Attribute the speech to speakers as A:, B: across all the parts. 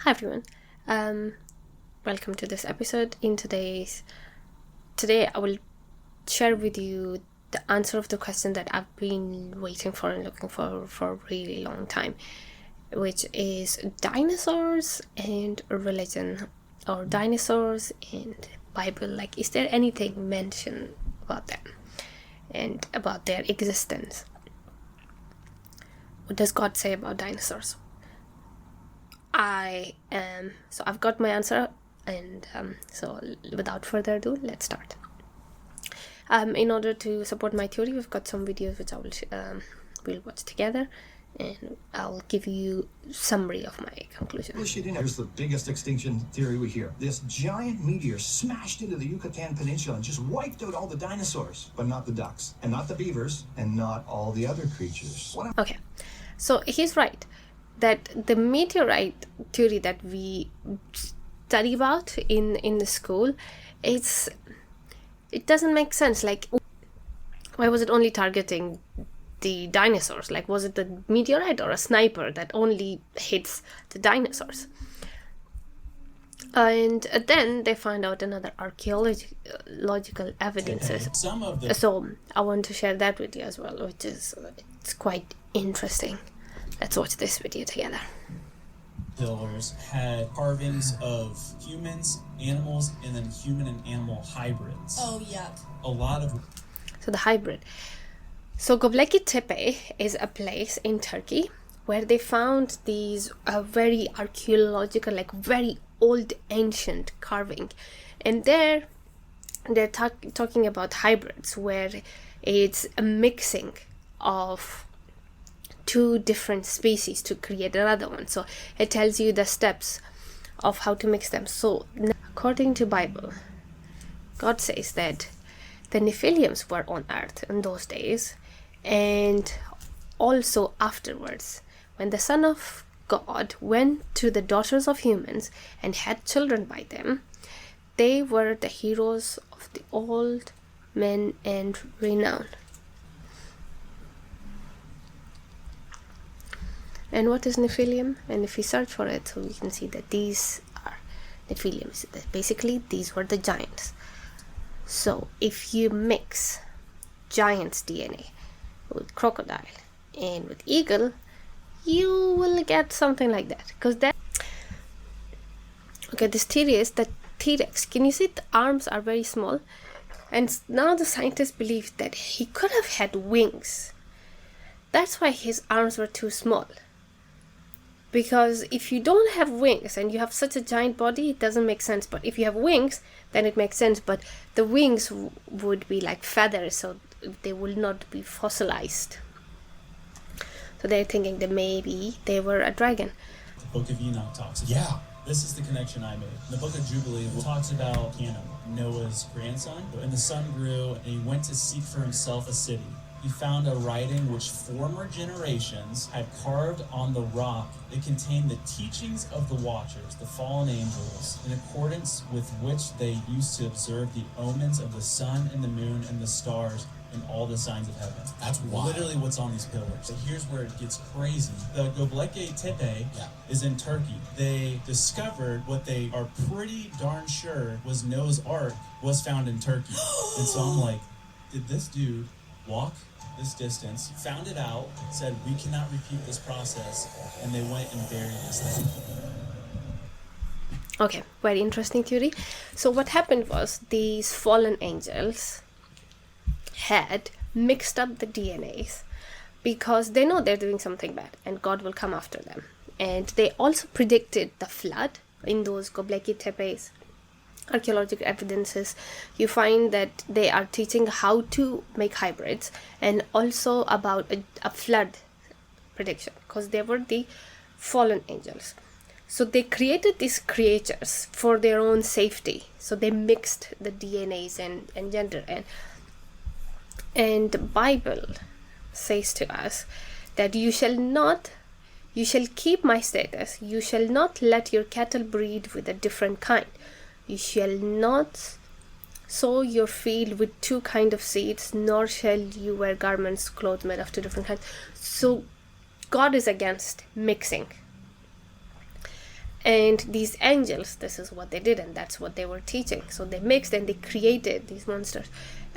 A: Hi everyone, welcome to this episode. Today I will share with you the answer of the question that I've been waiting for and looking for a really long time, which is dinosaurs and religion, or dinosaurs and Bible. Like, is there anything mentioned about them and about their existence? What does God say about dinosaurs? So I've got my answer, and so without further ado, let's start. In order to support my theory, we've got some videos which we'll watch together, and I'll give you a summary of my conclusion.
B: Here's the biggest extinction theory we hear. This giant meteor smashed into the Yucatan Peninsula and just wiped out all the dinosaurs, but not the ducks, and not the beavers, and not all the other creatures.
A: Okay, so he's right that the meteorite theory that we study about in the school, it doesn't make sense. Like, why was it only targeting the dinosaurs? Like, was it a meteorite or a sniper that only hits the dinosaurs? And then they find out another archaeological evidences. So I want to share that with you as well, which is it's quite interesting. Let's watch this video together.
C: Pillars had carvings of humans, animals, and then human and animal hybrids.
D: Oh, yeah.
C: A lot of...
A: So the hybrid. So Gobleki Tepe is a place in Turkey where they found these very archaeological, like very old ancient carving. And they're talking about hybrids, where it's a mixing of two different species to create another one. So it tells you the steps of how to mix them. So according to Bible, God says that the Nephilims were on earth in those days, and also afterwards, when the Son of God went to the daughters of humans and had children by them, they were the heroes of the old men and renown. And what is Nephilim? And if we search for it, so we can see that these are Nephilims. Basically, these were the giants. So if you mix giant's DNA with crocodile and with eagle, you will get something like that. This theory is that T-Rex, can you see the arms are very small? And now the scientists believe that he could have had wings. That's why his arms were too small. Because if you don't have wings and you have such a giant body, it doesn't make sense. But if you have wings, then it makes sense. But the wings would be like feathers, so they will not be fossilized. So they're thinking that maybe they were a dragon.
C: The Book of Enoch talks about. Yeah. This is the connection I made. The Book of Jubilee talks about Noah's grandson. And the son grew, and he went to seek for himself a city. He found a writing which former generations had carved on the rock. It contained the teachings of the Watchers, the fallen angels, in accordance with which they used to observe the omens of the sun and the moon and the stars and all the signs of heaven. That's literally what's on these pillars. But here's where it gets crazy. The Gobleki Tepe is in Turkey. They discovered what they are pretty darn sure was Noah's Ark was found in Turkey. And so I'm like, did this dude walk this distance, found it out, said we cannot repeat this process, and they went and buried this thing?
A: Okay, very interesting theory. So what happened was these fallen angels had mixed up the DNAs because they know they're doing something bad and God will come after them. And they also predicted the flood in those Gobleki Tepes. Archaeological evidences, you find that they are teaching how to make hybrids and also about a flood prediction, because they were the fallen angels. So they created these creatures for their own safety. So they mixed the DNAs and gender, and the Bible says to us that you shall keep my status, you shall not let your cattle breed with a different kind. You shall not sow your field with two kinds of seeds, nor shall you wear garments, clothes made of two different kinds. So God is against mixing. And these angels, this is what they did, and that's what they were teaching. So they mixed and they created these monsters.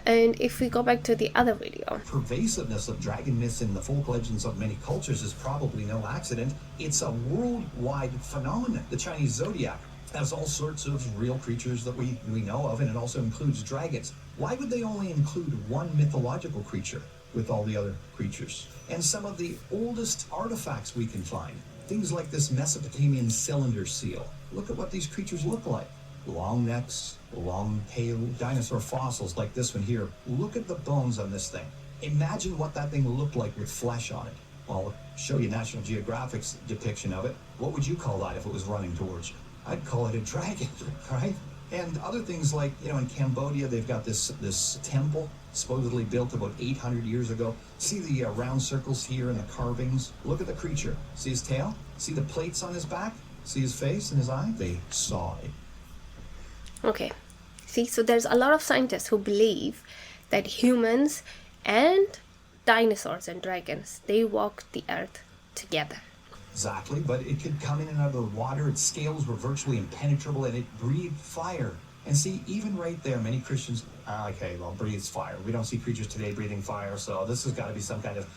A: And if we go back to the other video,
B: Pervasiveness of dragon myths in the folk legends of many cultures is probably no accident. It's a worldwide phenomenon. The Chinese zodiac has all sorts of real creatures that we know of, and it also includes dragons. Why would they only include one mythological creature with all the other creatures? And some of the oldest artifacts we can find, things like this Mesopotamian cylinder seal. Look at what these creatures look like. Long necks, long tail, dinosaur fossils like this one here. Look at the bones on this thing. Imagine what that thing looked like with flesh on it. Well, I'll show you National Geographic's depiction of it. What would you call that if it was running towards you? I'd call it a dragon, right? And other things like, in Cambodia, they've got this temple supposedly built about 800 years ago. See the round circles here and the carvings? Look at the creature. See his tail? See the plates on his back? See his face and his eye? They saw it.
A: okay, see, so there's a lot of scientists who believe that humans and dinosaurs and dragons, they walked the earth together.
B: Exactly, but it could come in and out of the water. Its scales were virtually impenetrable, and it breathed fire. And see, even right there, many Christians, okay, well, breathes fire. We don't see creatures today breathing fire, so this has got to be some kind of,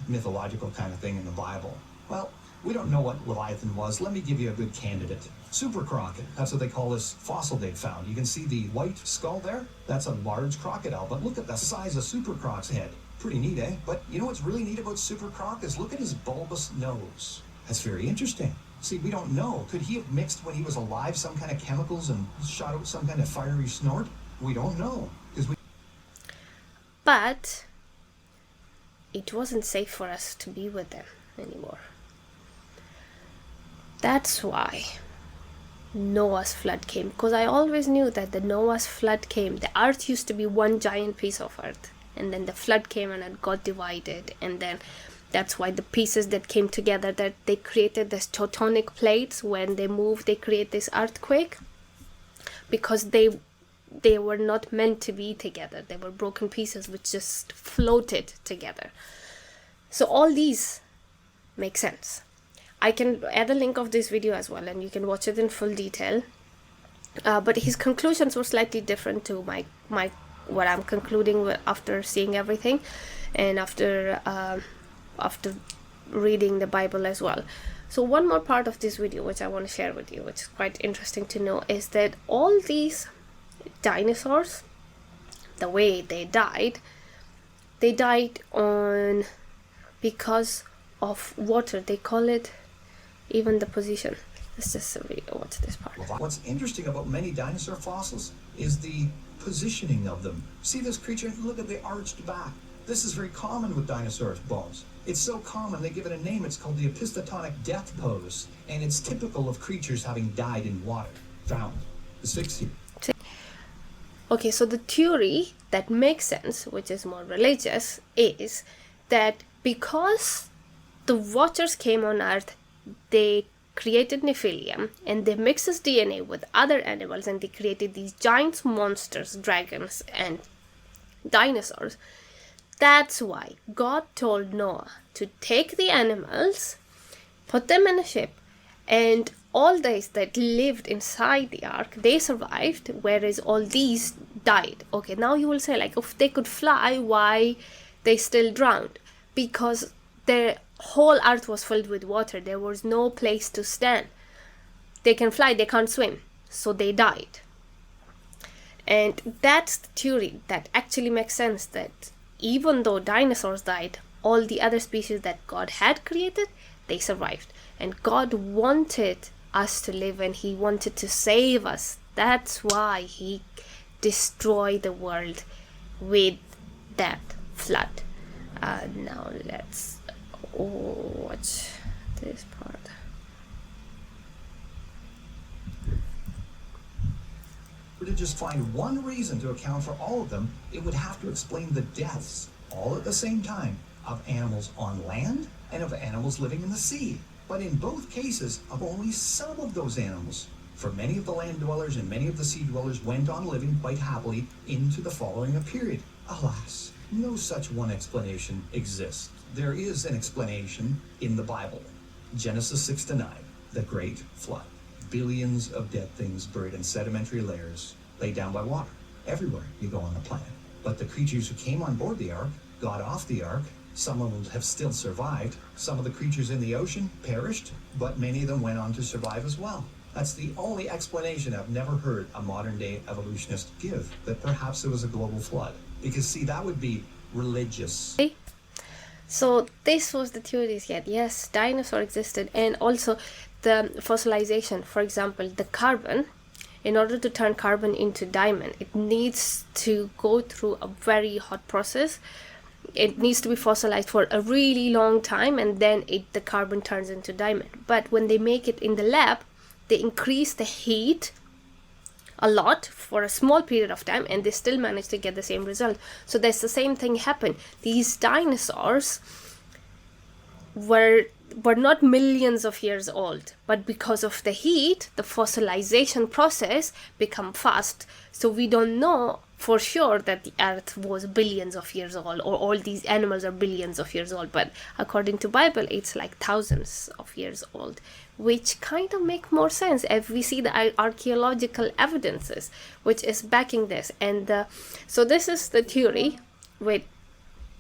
B: mythological kind of thing in the Bible. Well, we don't know what Leviathan was. Let me give you a good candidate. Super crockett. That's what they call this fossil they've found. You can see the white skull there? That's a large crocodile, but look at the size of Super Croc's head. Pretty neat, eh? But you know what's really neat about Super Croc is look at his bulbous nose. That's very interesting. See, we don't know. Could he have mixed when he was alive some kind of chemicals and shot out some kind of fiery snort? We don't know.
A: But it wasn't safe for us to be with them anymore. That's why Noah's flood came. Because I always knew that the Noah's flood came. The earth used to be one giant piece of earth. And then the flood came and it got divided. And then that's why the pieces that came together, that they created this tectonic plates. When they move, they create this earthquake. Because they were not meant to be together. They were broken pieces which just floated together. So all these make sense. I can add a link of this video as well, and you can watch it in full detail. But his conclusions were slightly different to my what I'm concluding with after seeing everything, and after reading the Bible as well. So one more part of this video which I want to share with you, which is quite interesting to know, is that all these dinosaurs, the way they died on because of water. They call it even the position. Let's just watch this part.
B: What's interesting about many dinosaur fossils is the positioning of them. See this creature? Look at the arched back. This is very common with dinosaurs' bones. It's so common they give it a name. It's called the epistotonic death pose, and it's typical of creatures having died in water, drowned, asphyxiated.
A: Okay, so the theory that makes sense, which is more religious, is that because the watchers came on Earth, they created Nephilim, and they mixed his DNA with other animals, and they created these giant monsters, dragons and dinosaurs. That's why God told Noah to take the animals, put them in a ship, and all those that lived inside the ark, they survived, whereas all these died. Okay, now you will say, like, if they could fly, why they still drowned? Because the whole earth was filled with water. There was no place to stand. They can fly, they can't swim, so they died. And that's the theory that actually makes sense, that even though dinosaurs died, all the other species that God had created, they survived. And God wanted us to live, and he wanted to save us. That's why he destroyed the world with that flood. Now let's watch this part.
B: To just find one reason to account for all of them, it would have to explain the deaths, all at the same time, of animals on land and of animals living in the sea. But in both cases, of only some of those animals. For many of the land dwellers and many of the sea dwellers went on living quite happily into the following period. Alas, no such one explanation exists. There is an explanation in the Bible. Genesis 6-9, the Great Flood. billions of dead things buried in sedimentary layers laid down by water everywhere you go on the planet. But the creatures who came on board the ark got off the ark. Some of them have still survived. Some of the creatures in the ocean perished, but many of them went on to survive as well. That's the only explanation I've never heard a modern day evolutionist give, that perhaps it was a global flood. Because see, that would be religious.
A: So this was the theories yet. Yes, dinosaur existed, and also the fossilization. For example, the carbon, in order to turn carbon into diamond, it needs to go through a very hot process. It needs to be fossilized for a really long time, and then the carbon turns into diamond. But when they make it in the lab, they increase the heat a lot for a small period of time, and they still manage to get the same result. So that's the same thing happened. These dinosaurs were not millions of years old, but because of the heat, the fossilization process become fast. So we don't know for sure that the earth was billions of years old, or all these animals are billions of years old, but according to Bible it's like thousands of years old, which kind of make more sense if we see the archaeological evidences which is backing this. And so this is the theory with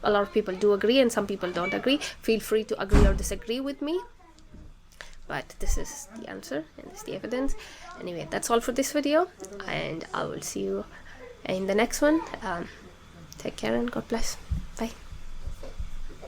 A: a lot of people do agree and some people don't agree. Feel free to agree or disagree with me, but this is the answer and this is the evidence. Anyway, that's all for this video, and I will see you in the next one. Take care and God bless.